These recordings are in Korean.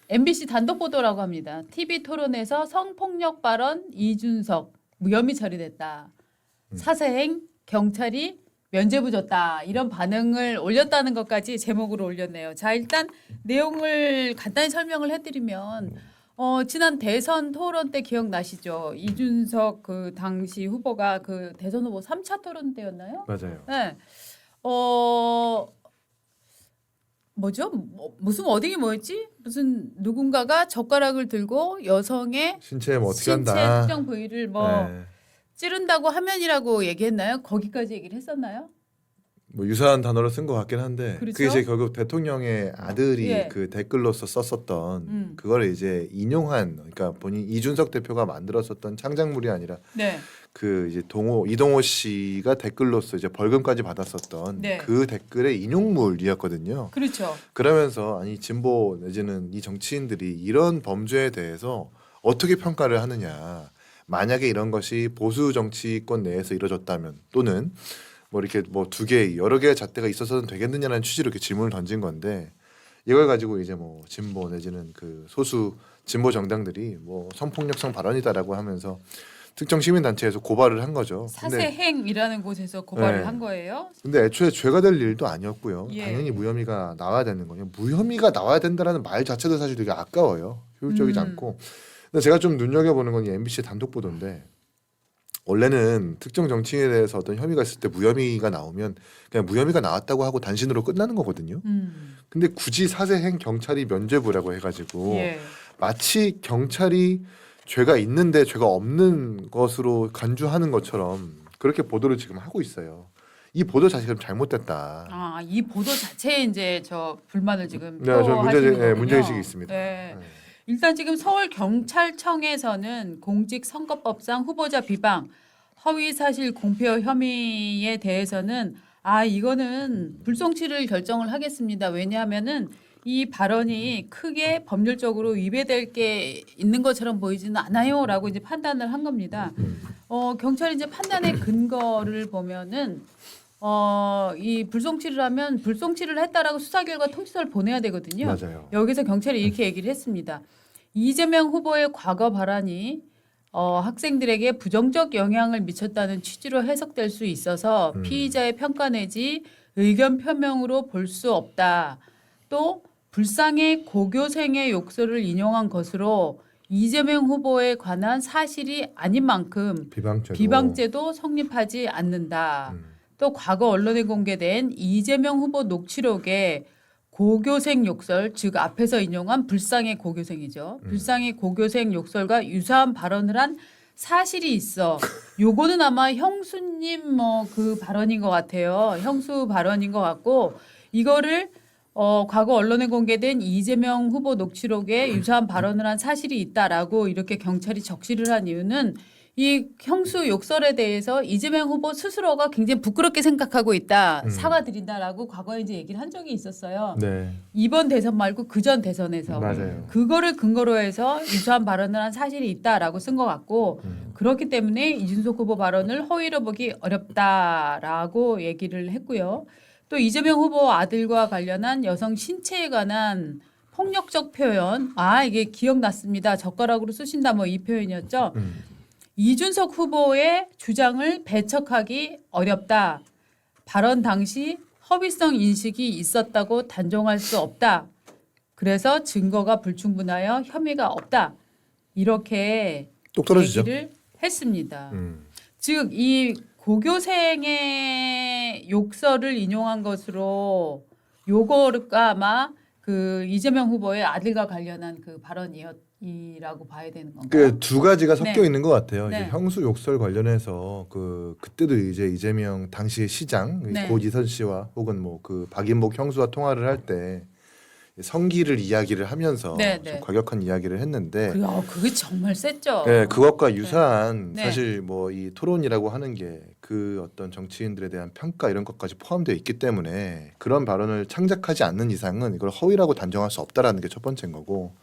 MBC 단독 보도라고 합니다. TV 토론에서 성폭력 발언 이준석 무혐의 처리됐다. 사세행 경찰이 면죄부 줬다. 이런 반응을 올렸다는 것까지 제목으로 올렸네요. 자, 일단 내용을 간단히 설명을 해드리면 지난 대선 토론 때 기억나시죠? 이준석 그 당시 후보가 그 대선 후보 3차 토론 때였나요? 맞아요. 네. 뭐죠? 무슨 워딩이 뭐였지? 무슨 누군가가 젓가락을 들고 여성의 신체 뭐 어떻게 신체 한다. 특정 부위를 뭐 네. 찌른다고 하면이라고 얘기했나요? 거기까지 얘기를 했었나요? 뭐 유사한 단어를 쓴 것 같긴 한데 그렇죠? 그게 이제 결국 대통령의 아들이 예. 그 댓글로서 썼었던 그거를 이제 인용한 그러니까 본인 이준석 대표가 만들었었던 창작물이 아니라 네. 그 이제 이동호 씨가 댓글로서 이제 벌금까지 받았었던 네. 그 댓글의 인용물이었거든요. 그렇죠. 그러면서 아니 진보 내지는 이 정치인들이 이런 범죄에 대해서 어떻게 평가를 하느냐. 만약에 이런 것이 보수 정치권 내에서 이루어졌다면 또는 뭐 이렇게 뭐 두 개 여러 개의 잣대가 있어서는 되겠느냐는 취지로 이렇게 질문을 던진 건데 이걸 가지고 이제 뭐 진보 내지는 그 소수 진보 정당들이 뭐 성폭력성 발언이다라고 하면서 특정 시민단체에서 고발을 한 거죠. 사세행이라는 곳에서 고발을 네. 한 거예요. 근데 애초에 죄가 될 일도 아니었고요. 예. 당연히 무혐의가 나와야 되는 거예요. 무혐의가 나와야 된다라는 말 자체도 사실 되게 아까워요. 효율적이지 않고. 근데 제가 좀 눈여겨보는 건 이 MBC 단독 보도인데 원래는 특정 정치인에 대해서 어떤 혐의가 있을 때 무혐의가 나오면 그냥 무혐의가 나왔다고 하고 단신으로 끝나는 거거든요. 근데 굳이 사세행 경찰이 면죄부라고 해가지고 예. 마치 경찰이 죄가 있는데 죄가 없는 것으로 간주하는 것처럼 그렇게 보도를 지금 하고 있어요. 이 보도 자체가 잘못됐다. 아, 이 보도 자체에 이제 저 불만을 지금 네, 저는 표하시는 거군요. 문제의식이 있습니다. 네. 네. 일단 지금 서울경찰청에서는 공직선거법상 후보자 비방, 허위사실 공표 혐의에 대해서는 이거는 불송치를 결정을 하겠습니다. 왜냐하면은 이 발언이 크게 법률적으로 위배될 게 있는 것처럼 보이지는 않아요라고 이제 판단을 한 겁니다. 경찰이 이제 판단의 근거를 보면은 이 불송치를 하면 불송치를 했다라고 수사 결과 통지서를 보내야 되거든요. 맞아요. 여기서 경찰이 이렇게 얘기를 했습니다. 이재명 후보의 과거 발언이 학생들에게 부정적 영향을 미쳤다는 취지로 해석될 수 있어서 피의자의 평가 내지 의견 표명으로 볼 수 없다. 또 불상의 고교생의 욕설을 인용한 것으로 이재명 후보에 관한 사실이 아닌 만큼 비방죄도 성립하지 않는다. 또 과거 언론에 공개된 이재명 후보 녹취록에 고교생 욕설, 즉 앞에서 인용한 불상의 고교생이죠. 불상의 고교생 욕설과 유사한 발언을 한 사실이 있어. 요거는 아마 형수님 뭐 그 발언인 것 같아요. 형수 발언인 것 같고 이거를 과거 언론에 공개된 이재명 후보 녹취록에 유사한 발언을 한 사실이 있다라고 이렇게 경찰이 적시를 한 이유는 이 형수 욕설에 대해서 이재명 후보 스스로가 굉장히 부끄럽게 생각하고 있다. 사과드린다라고 과거에 이제 얘기를 한 적이 있었어요. 네. 이번 대선 말고 그전 대선에서. 맞아요. 그거를 근거로 해서 유사한 발언을 한 사실이 있다라고 쓴 것 같고 그렇기 때문에 이준석 후보 발언을 허위로 보기 어렵다라고 얘기를 했고요. 또 이재명 후보 아들과 관련한 여성 신체에 관한 폭력적 표현. 이게 기억났습니다. 젓가락으로 쑤신다 뭐 이 표현이었죠. 이준석 후보의 주장을 배척하기 어렵다. 발언 당시 허위성 인식이 있었다고 단정할 수 없다. 그래서 증거가 불충분하여 혐의가 없다. 이렇게 똑 떨어지죠. 얘기를 했습니다. 즉 이 고교생의 욕설을 인용한 것으로 요거가 아마 그 이재명 후보의 아들과 관련한 그 발언이라고 봐야 되는 건가요? 그 두 가지가 섞여 네. 있는 것 같아요. 네. 이제 형수 욕설 관련해서 그때도 이제 이재명 당시의 시장 네. 고지선 씨와 혹은 뭐 그 박인복 형수와 통화를 할 때 성기를 이야기를 하면서 네, 좀 네. 과격한 이야기를 했는데 그게 정말 셌죠. 네, 그것과 유사한 네. 사실 뭐 이 토론이라고 하는 게 그 어떤 정치인들에 대한 평가 이런 것까지 포함되어 있기 때문에 그런 발언을 창작하지 않는 이상은 이걸 허위라고 단정할 수 없다라는 게 첫 번째인 거고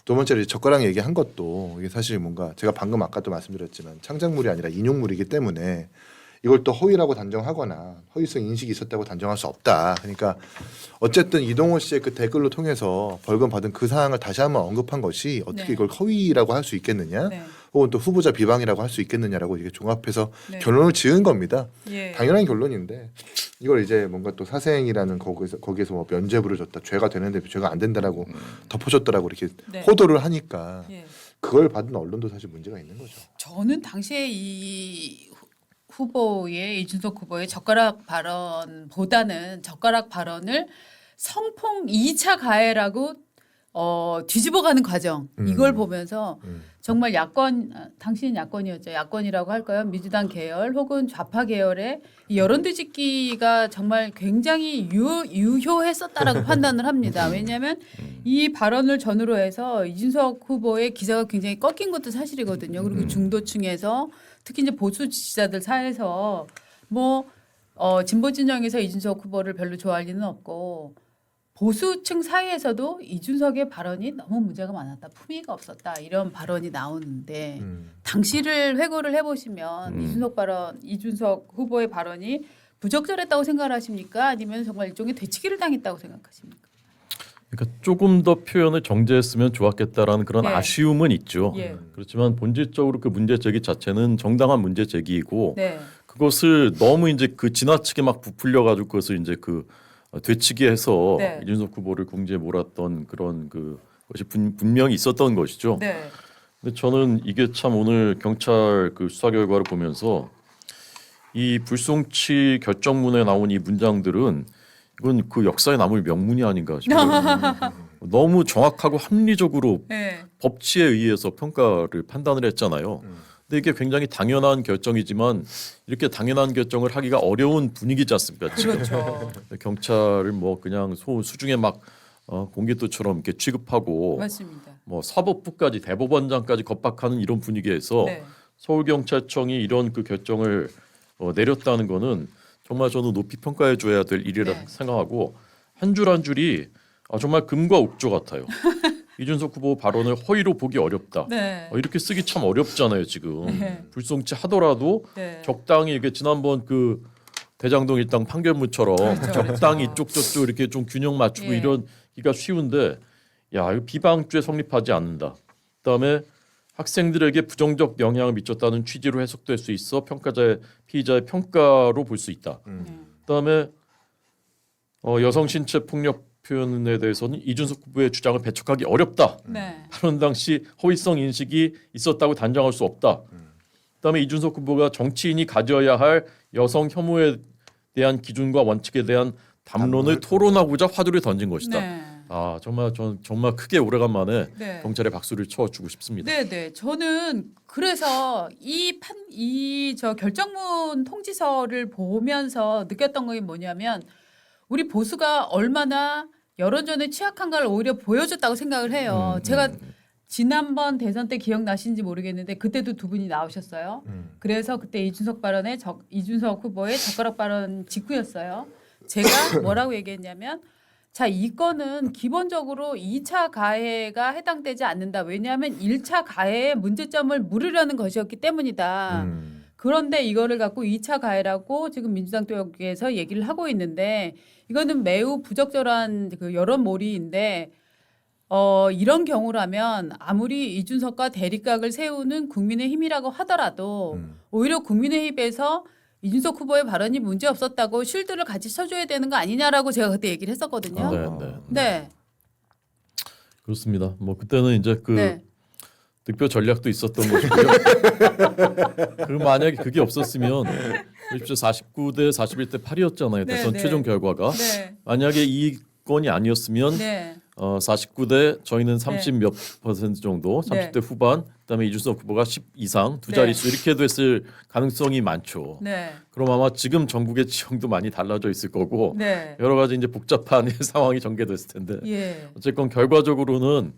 두 번째로 젓가락 얘기한 것도 이게 사실 뭔가 제가 방금 아까도 말씀드렸지만 창작물이 아니라 인용물이기 때문에 이걸 또 허위라고 단정하거나 허위성 인식이 있었다고 단정할 수 없다. 그러니까 어쨌든 이동호 씨의 그 댓글로 통해서 벌금 받은 그 사항을 다시 한번 언급한 것이 어떻게 네. 이걸 허위라고 할 수 있겠느냐, 네. 혹은 또 후보자 비방이라고 할 수 있겠느냐라고 이게 종합해서 네. 결론을 지은 겁니다. 예. 당연한 결론인데 이걸 이제 뭔가 또 사생이라는 거기에서 뭐 면죄부를 줬다, 죄가 되는데 죄가 안 된다라고 덮어줬다라고 이렇게 네. 호도를 하니까 예. 그걸 받은 언론도 사실 문제가 있는 거죠. 저는 당시에 이 후보의 이준석 후보의 젓가락 발언보다는 젓가락 발언을 성폭 2차 가해라고 뒤집어가는 과정 이걸 보면서 정말 야권 당신은 야권이었죠. 야권이라고 할까요? 민주당 계열 혹은 좌파 계열의 이 여론 뒤집기가 정말 굉장히 유효했었다라고 판단을 합니다. 왜냐하면 이 발언을 전후로 해서 이준석 후보의 기사가 굉장히 꺾인 것도 사실이거든요. 그리고 중도층에서 특히 이제 보수 지지자들 사이에서 뭐 진보 진영에서 이준석 후보를 별로 좋아할 리는 없고 보수층 사이에서도 이준석의 발언이 너무 문제가 많았다, 품위가 없었다 이런 발언이 나오는데 당시를 회고를 해보시면 이준석 후보의 발언이 부적절했다고 생각을 하십니까? 아니면 정말 일종의 되치기를 당했다고 생각하십니까? 그러니까 조금 더 표현을 정제했으면 좋았겠다라는 그런 예. 아쉬움은 있죠. 예. 그렇지만 본질적으로 그 문제 제기 자체는 정당한 문제 제기이고 네. 그것을 너무 이제 그 지나치게 막 부풀려 가지고 그것을 이제 그 되치기해서 네. 이준석 후보를 궁지에 몰았던 그런 그 것이 분명히 있었던 것이죠. 네. 근데 저는 이게 참 오늘 경찰 그 수사 결과를 보면서 이 불송치 결정문에 나온 이 문장들은 이건 그 역사에 남을 명문이 아닌가 싶어요. 너무 정확하고 합리적으로 네. 법치에 의해서 평가를 판단을 했잖아요. 근데 이게 굉장히 당연한 결정이지만 이렇게 당연한 결정을 하기가 어려운 분위기지 않습니까? 지금. 그렇죠. 경찰을 뭐 그냥 수중에 막 공깃돌처럼 이렇게 취급하고 맞습니다. 뭐 사법부까지 대법원장까지 겁박하는 이런 분위기에서 네. 서울경찰청이 이런 그 결정을 내렸다는 거는 정말 저는 높이 평가해 줘야 될 일이라 네. 생각하고 한 줄 한 줄이 정말 금과 옥조 같아요. 이준석 후보 발언을 허위로 보기 어렵다. 네. 이렇게 쓰기 참 어렵잖아요 지금. 네. 불송치 하더라도 네. 적당히 이게 지난번 그 대장동 일당 판결문처럼 그렇죠, 적당히 그렇죠. 이쪽 저쪽 이렇게 좀 균형 맞추고 예. 이러기가 쉬운데 야 이거 비방죄 성립하지 않는다. 그다음에 학생들에게 부정적 영향을 미쳤다는 취지로 해석될 수 있어 피의자의 평가로 볼 수 있다. 그다음에 여성 신체 폭력 표현에 대해서는 이준석 후보의 주장을 배척하기 어렵다. 네. 발언 당시 허위성 인식이 있었다고 단정할 수 없다. 그다음에 이준석 후보가 정치인이 가져야 할 여성 혐오에 대한 기준과 원칙에 대한 담론을 토론하고자 화두를 던진 것이다. 네. 정말 전 정말 크게 오래간만에 네. 경찰에 박수를 쳐주고 싶습니다. 네. 저는 그래서 이 결정문 통지서를 보면서 느꼈던 게 뭐냐면 우리 보수가 얼마나 여론전에 취약한가를 오히려 보여줬다고 생각을 해요. 제가 지난번 대선 때 기억나시는지 모르겠는데 그때도 두 분이 나오셨어요. 그래서 그때 이준석 후보의 젓가락 발언 직후였어요. 제가 뭐라고 얘기했냐면 자, 이 건은 기본적으로 2차 가해가 해당되지 않는다. 왜냐하면 1차 가해의 문제점을 물으려는 것이었기 때문이다. 그런데 이거를 갖고 2차 가해라고 지금 민주당 쪽에서 얘기를 하고 있는데 이거는 매우 부적절한 그 여론몰이인데 이런 경우라면 아무리 이준석과 대립각을 세우는 국민의힘이라고 하더라도 오히려 국민의힘에서 이준석 후보의 발언이 문제 없었다고 쉴드를 같이 쳐줘야 되는 거 아니냐라고 제가 그때 얘기를 했었거든요. 네. 그렇습니다. 뭐 그때는 이제 그 네. 득표 전략도 있었던 것이고요. 그리고 만약에 그게 없었으면 49대 41대 8이었잖아요. 네, 대선 네. 최종 결과가. 네. 만약에 이 건이 아니었으면 네. 49대 저희는 30 몇 퍼센트 정도, 30대 후반, 그다음에 이준석 후보가 10 이상 두 자릿수 이렇게 됐을 가능성이 많죠. 네. 그럼 아마 지금 전국의 지형도 많이 달라져 있을 거고 네. 여러 가지 이제 복잡한 상황이 전개됐을 텐데 예. 어쨌건 결과적으로는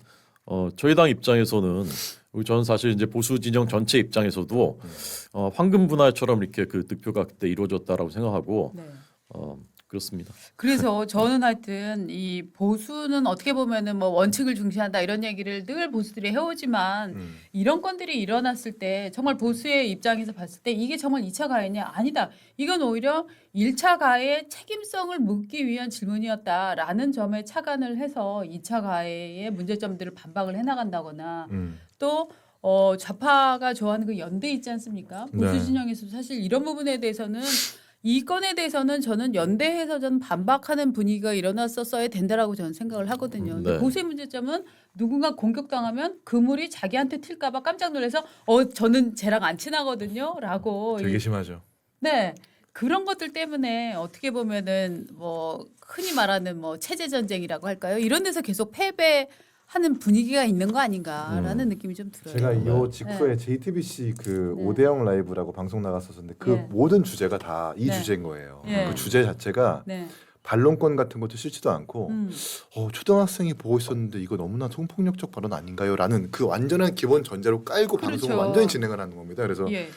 저희 당 입장에서는 그리고 저는 사실 이제 보수 진영 전체 입장에서도 황금 분할처럼 이렇게 그 득표가 그때 이루어졌다라고 생각하고 네. 그렇습니다. 그래서 저는 하여튼 이 보수는 어떻게 보면은 뭐 원칙을 중시한다 이런 얘기를 늘 보수들이 해오지만 이런 건들이 일어났을 때 정말 보수의 입장에서 봤을 때 이게 정말 2차 가해냐? 아니다. 이건 오히려 1차 가해의 책임성을 묻기 위한 질문이었다라는 점에 착안을 해서 2차 가해의 문제점들을 반박을 해나간다거나 또 좌파가 좋아하는 그 연대 있지 않습니까? 보수 네. 진영에서도 사실 이런 부분에 대해서는 이 건에 대해서는 저는 연대해서 저는 반박하는 분위기가 일어났었어야 된다라고 저는 생각을 하거든요. 근데 네. 보수의 문제점은 누군가 공격당하면 그물이 자기한테 튈까봐 깜짝 놀라서 저는 쟤랑 안 친하거든요라고 되게 심하죠. 네. 그런 것들 때문에 어떻게 보면은 뭐 흔히 말하는 뭐 체제 전쟁이라고 할까요? 이런 데서 계속 패배하는 분위기가 있는 거 아닌가라는 느낌이 좀 들어요. 제가 이 직후에 JTBC 그 네. 5대0 라이브라고 방송 나갔었는데 그 네. 모든 주제가 다 이 네. 주제인 거예요. 네. 그 주제 자체가 네. 반론권 같은 것도 싫지도 않고 음. 초등학생이 보고 있었는데 이거 너무나 성폭력적 발언 아닌가요? 라는 그 완전한 기본 전제로 깔고 그렇죠. 방송을 완전히 진행을 하는 겁니다. 그래서 예.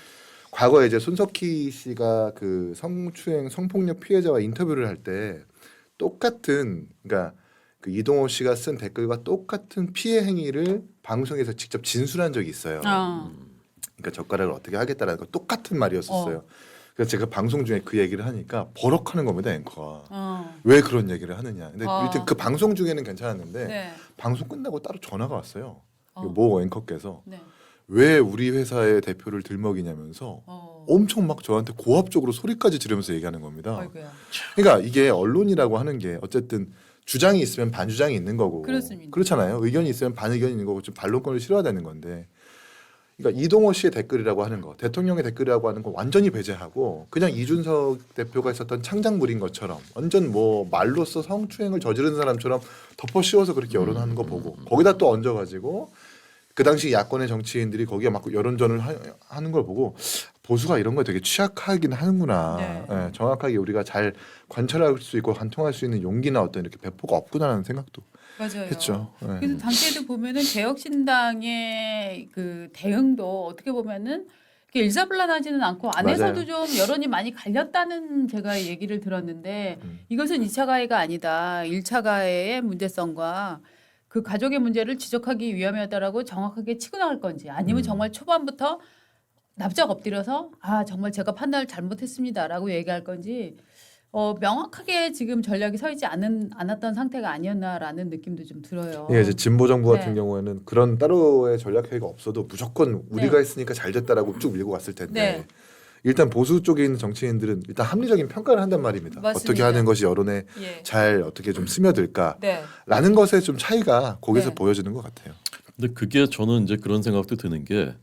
과거에 이제 손석희 씨가 그 성추행 성폭력 피해자와 인터뷰를 할 때 똑같은 그러니까 그 이동호 씨가 쓴 댓글과 똑같은 피해 행위를 방송에서 직접 진술한 적이 있어요. 그러니까 젓가락을 어떻게 하겠다라는 거 똑같은 말이었었어요. 그래서 제가 방송 중에 그 얘기를 하니까 버럭하는 겁니다, 앵커가. 왜 그런 얘기를 하느냐. 근데 일단 그 방송 중에는 괜찮았는데 네. 방송 끝나고 따로 전화가 왔어요. 어. 모 앵커께서 네. 왜 우리 회사의 대표를 들먹이냐면서 엄청 막 저한테 고압적으로 소리까지 지르면서 얘기하는 겁니다. 아이고야. 그러니까 이게 언론이라고 하는 게 어쨌든 주장이 있으면 반주장이 있는 거고 그렇습니다. 그렇잖아요. 의견이 있으면 반의견이 있는 거고 좀 반론권을 실어야 되는 건데 그러니까 이동호 씨의 댓글이라고 하는 거 대통령의 댓글이라고 하는 거 완전히 배제하고 그냥 이준석 대표가 있었던 창작물인 것처럼 완전 뭐 말로써 성추행을 저지른 사람처럼 덮어씌워서 그렇게 여론하는 거 보고 거기다 또 얹어가지고 그 당시 야권의 정치인들이 거기에 막 여론전을 하는 걸 보고 보수가 이런 거 되게 취약하긴 하는구나. 네. 예, 정확하게 우리가 잘 관찰할 수 있고 관통할 수 있는 용기나 어떤 이렇게 배포가 없구나라는 생각도 맞아요. 했죠. 예. 그래서 당시에도 보면은 개혁신당의 그 대응도 어떻게 보면은 이렇게 일사불란하지는 않고 안에서도 맞아요. 좀 여론이 많이 갈렸다는 제가 얘기를 들었는데 음. 이것은 2차 가해가 아니다. 1차 가해의 문제성과 그 가족의 문제를 지적하기 위함이었다라고 정확하게 치고 나갈 건지 아니면 정말 초반부터 납작 엎드려서 정말 제가 판단을 잘못했습니다라고 얘기할 건지 명확하게 지금 전략이 서 있지 않았던 상태가 아니었나라는 느낌도 좀 들어요. 예, 이제 진보 정부 같은 네. 경우에는 그런 따로의 전략 회의가 없어도 무조건 우리가 네. 했으니까 잘 됐다라고 쭉 밀고 갔을 텐데 네. 일단 보수 쪽에 있는 정치인들은 일단 합리적인 평가를 한단 말입니다. 맞습니다. 어떻게 하는 것이 여론에 예. 잘 어떻게 좀 스며들까라는 네. 것에 좀 차이가 거기서 네. 보여지는 것 같아요. 근데 그게 저는 이제 그런 생각도 드는 게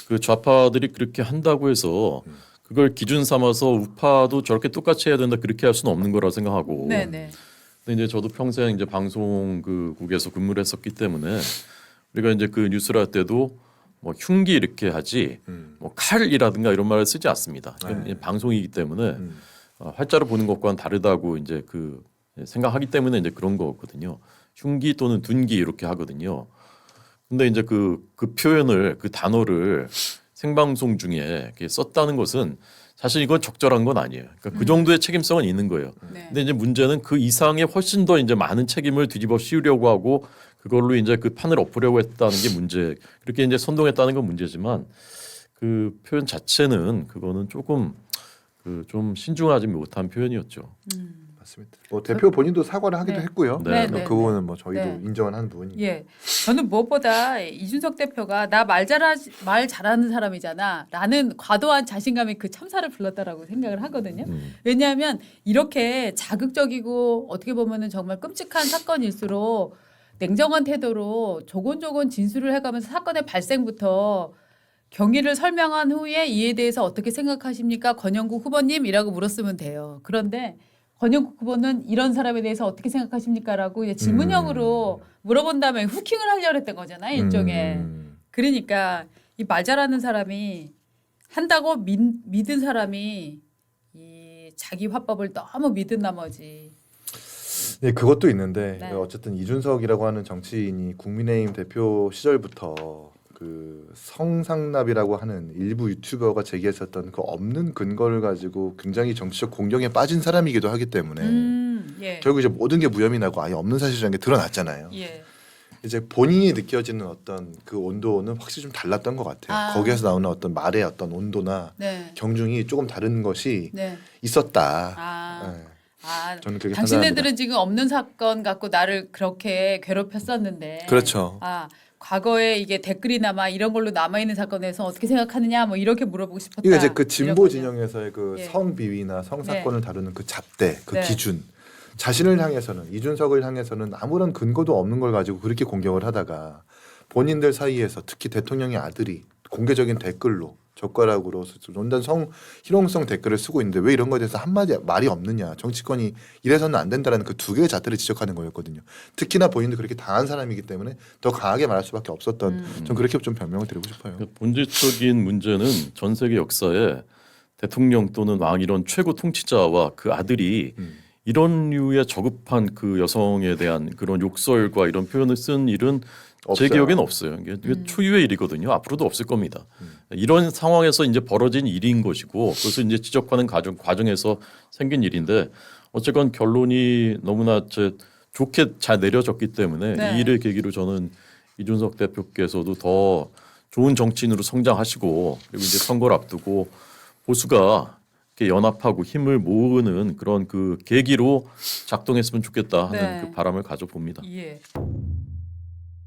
그 좌파들이 그렇게 한다고 해서 그걸 기준 삼아서 우파도 저렇게 똑같이 해야 된다 그렇게 할 수는 없는 거라 생각하고. 네, 네. 근데 이제 저도 평생 이제 방송국에서 근무를 했었기 때문에 우리가 이제 그 뉴스를 할 때도 뭐 흉기 이렇게 하지 뭐 칼이라든가 이런 말을 쓰지 않습니다. 네. 방송이기 때문에 활자로 보는 것과는 다르다고 이제 그 생각하기 때문에 이제 그런 거거든요. 흉기 또는 둔기 이렇게 하거든요. 근데 이제 그 표현을 그 단어를 생방송 중에 이렇게 썼다는 것은 사실 이건 적절한 건 아니에요. 그러니까 그 정도의 책임성은 있는 거예요. 네. 근데 이제 문제는 그 이상의 훨씬 더 이제 많은 책임을 뒤집어 씌우려고 하고 그걸로 이제 그 판을 엎으려고 했다는 게 문제. 그렇게 이제 선동했다는 건 문제지만 그 표현 자체는 그거는 조금 그 좀 신중하지 못한 표현이었죠. 맞습니다. 뭐 대표 본인도 사과를 하기도 네. 했고요. 네, 그 네, 부분은 뭐 저희도 네. 인정을 하는 부분이니까. 예. 저는 무엇보다 이준석 대표가 나 말 잘하는 사람이잖아라는 과도한 자신감이 그 참사를 불렀다라고 생각을 하거든요. 왜냐하면 이렇게 자극적이고 어떻게 보면은 정말 끔찍한 사건일수록 냉정한 태도로 조곤조곤 진술을 해가면서 사건의 발생부터 경위를 설명한 후에 이에 대해서 어떻게 생각하십니까? 권영국 후보님이라고 물었으면 돼요. 그런데 권영국 후보는 이런 사람에 대해서 어떻게 생각하십니까? 라고 이제 질문형으로 물어본 다음에 후킹을 하려고 했던 거잖아요. 일종의. 그러니까 이 말 잘하는 사람이 한다고 믿은 사람이 이 자기 화법을 너무 믿은 나머지 네, 그것도 있는데 네. 어쨌든 이준석이라고 하는 정치인이 국민의힘 대표 시절부터 그 성상납이라고 하는 일부 유튜버가 제기했었던 그 없는 근거를 가지고 굉장히 정치적 공격에 빠진 사람이기도 하기 때문에 예. 결국 이제 모든 게 무혐의 나고 아예 없는 사실이라는 게 드러났잖아요. 예. 이제 본인이 느껴지는 어떤 그 온도는 확실히 좀 달랐던 것 같아요. 아. 거기에서 나오는 어떤 말의 어떤 온도나 네. 경중이 조금 다른 것이 네. 있었다. 아. 네. 아, 저는 그렇게 당신네들은 지금 없는 사건 갖고 나를 그렇게 괴롭혔었는데. 그렇죠. 아, 과거에 이게 댓글이나 이런 걸로 남아 있는 사건에서 어떻게 생각하느냐 뭐 이렇게 물어보고 싶었다. 이게 이제 그 진보 이러거든요. 진영에서의 그 예. 성비위나 성사건을 다루는 그 잣대, 그 네. 기준, 자신을 향해서는 이준석을 향해서는 아무런 근거도 없는 걸 가지고 그렇게 공격을 하다가 본인들 사이에서 특히 대통령의 아들이 공개적인 댓글로 젓가락으로 논단 희롱성 댓글을 쓰고 있는데 왜 이런 거에 대해서 한마디 말이 없느냐, 정치권이 이래서는 안 된다라는 그 두 개의 잣대를 지적하는 거였거든요. 특히나 본인도 그렇게 당한 사람이기 때문에 더 강하게 말할 수밖에 없었던 좀 그렇게 좀 변명을 드리고 싶어요. 본질적인 문제는 전 세계 역사에 대통령 또는 왕 이런 최고 통치자와 그 아들이 이런 류의 저급한 그 여성에 대한 그런 욕설과 이런 표현을 쓴 일은 제 없어요. 기억에는 없어요. 이게 초유의 일이거든요. 앞으로도 없을 겁니다. 이런 상황에서 이제 벌어진 일인 것이고 그것을 이제 지적하는 과정에서 생긴 일인데 어쨌건 결론이 너무나 좋게 잘 내려졌기 때문에 네. 이 일을 계기로 저는 이준석 대표께서도 더 좋은 정치인으로 성장하시고 그리고 이제 선거를 앞두고 보수가 이렇게 연합하고 힘을 모으는 그런 그 계기로 작동했으면 좋겠다 하는 네. 그 바람을 가져봅니다. 예.